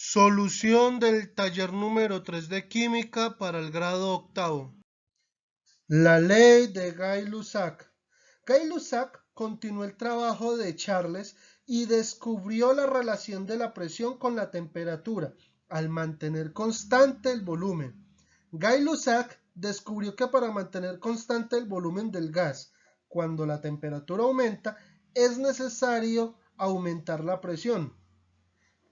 Solución del taller número 3 de química para el grado octavo. La ley de Gay-Lussac. Gay-Lussac continuó el trabajo de Charles y descubrió la relación de la presión con la temperatura al mantener constante el volumen. Gay-Lussac descubrió que para mantener constante el volumen del gas, cuando la temperatura aumenta, es necesario aumentar la presión.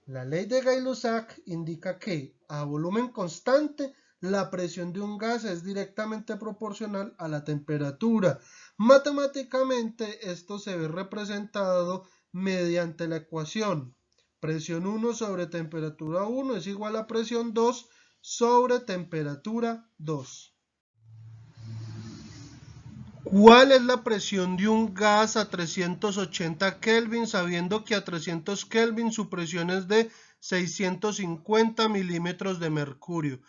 La ley de Gay-Lussac indica que, a volumen constante, la presión de un gas es directamente proporcional a la temperatura. Matemáticamente, esto se ve representado mediante la ecuación. Presión 1 sobre temperatura 1 es igual a presión 2 sobre temperatura 2. ¿Cuál es la presión de un gas a 380 Kelvin sabiendo que a 300 Kelvin su presión es de 650 milímetros de mercurio?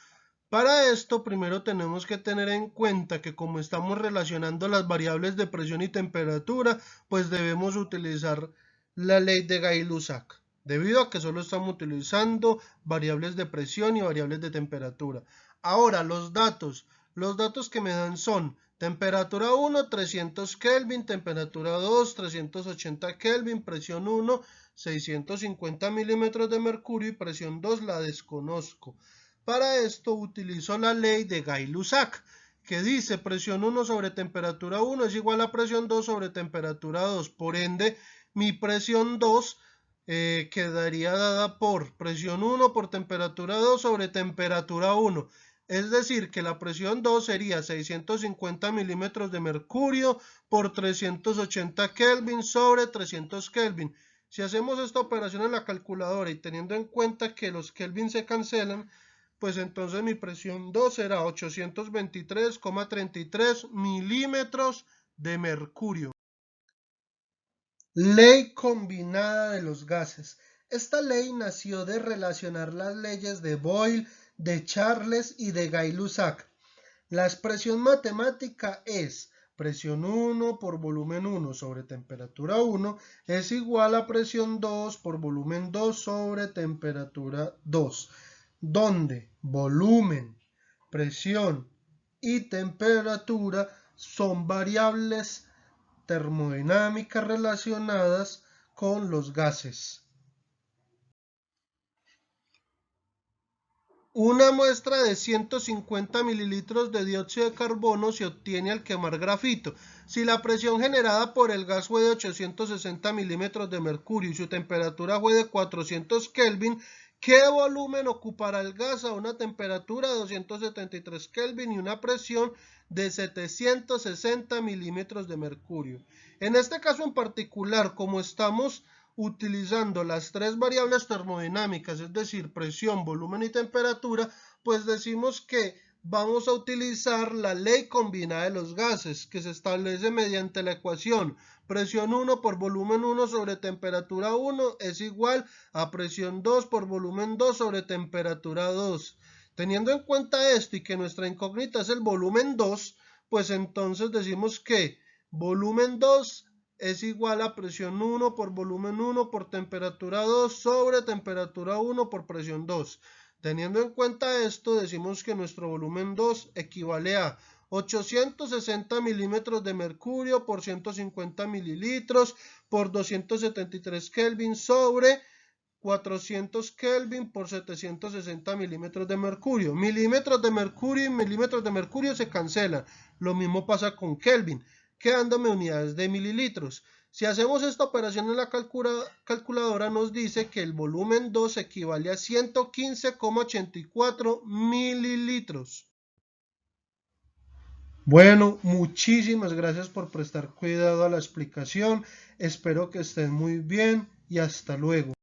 Para esto primero tenemos que tener en cuenta que como estamos relacionando las variables de presión y temperatura, pues debemos utilizar la ley de Gay-Lussac, debido a que solo estamos utilizando variables de presión y variables de temperatura. Ahora los datos que me dan son temperatura 1, 300 Kelvin, temperatura 2, 380 Kelvin, presión 1, 650 milímetros de mercurio y presión 2 la desconozco. Para esto utilizo la ley de Gay-Lussac, que dice presión 1 sobre temperatura 1 es igual a presión 2 sobre temperatura 2. Por ende, mi presión 2 quedaría dada por presión 1 por temperatura 2 sobre temperatura 1. Es decir, que la presión 2 sería 650 milímetros de mercurio por 380 Kelvin sobre 300 Kelvin. Si hacemos esta operación en la calculadora y teniendo en cuenta que los Kelvin se cancelan, pues entonces mi presión 2 será 823,33 milímetros de mercurio. Ley combinada de los gases. Esta ley nació de relacionar las leyes de Boyle, de Charles y de Gay-Lussac. La expresión matemática es presión 1 por volumen 1 sobre temperatura 1 es igual a presión 2 por volumen 2 sobre temperatura 2, donde volumen, presión y temperatura son variables termodinámicas relacionadas con los gases. Una muestra de 150 mililitros de dióxido de carbono se obtiene al quemar grafito. Si la presión generada por el gas fue de 860 milímetros de mercurio y su temperatura fue de 400 Kelvin, ¿qué volumen ocupará el gas a una temperatura de 273 Kelvin y una presión de 760 milímetros de mercurio? En este caso en particular, como estamos utilizando las tres variables termodinámicas, es decir, presión, volumen y temperatura, pues decimos que vamos a utilizar la ley combinada de los gases, que se establece mediante la ecuación presión 1 por volumen 1 sobre temperatura 1 es igual a presión 2 por volumen 2 sobre temperatura 2. Teniendo en cuenta esto y que nuestra incógnita es el volumen 2, pues entonces decimos que volumen 2 es igual a presión 1 por volumen 1 por temperatura 2 sobre temperatura 1 por presión 2. Teniendo en cuenta esto, decimos que nuestro volumen 2 equivale a 860 milímetros de mercurio por 150 mililitros por 273 Kelvin sobre 400 Kelvin por 760 milímetros de mercurio. Milímetros de mercurio y milímetros de mercurio se cancelan. Lo mismo pasa con Kelvin, quedándome unidades de mililitros. Si hacemos esta operación en la calculadora nos dice que el volumen 2 equivale a 115,84 mililitros. Bueno, muchísimas gracias por prestar cuidado a la explicación. Espero que estén muy bien y hasta luego.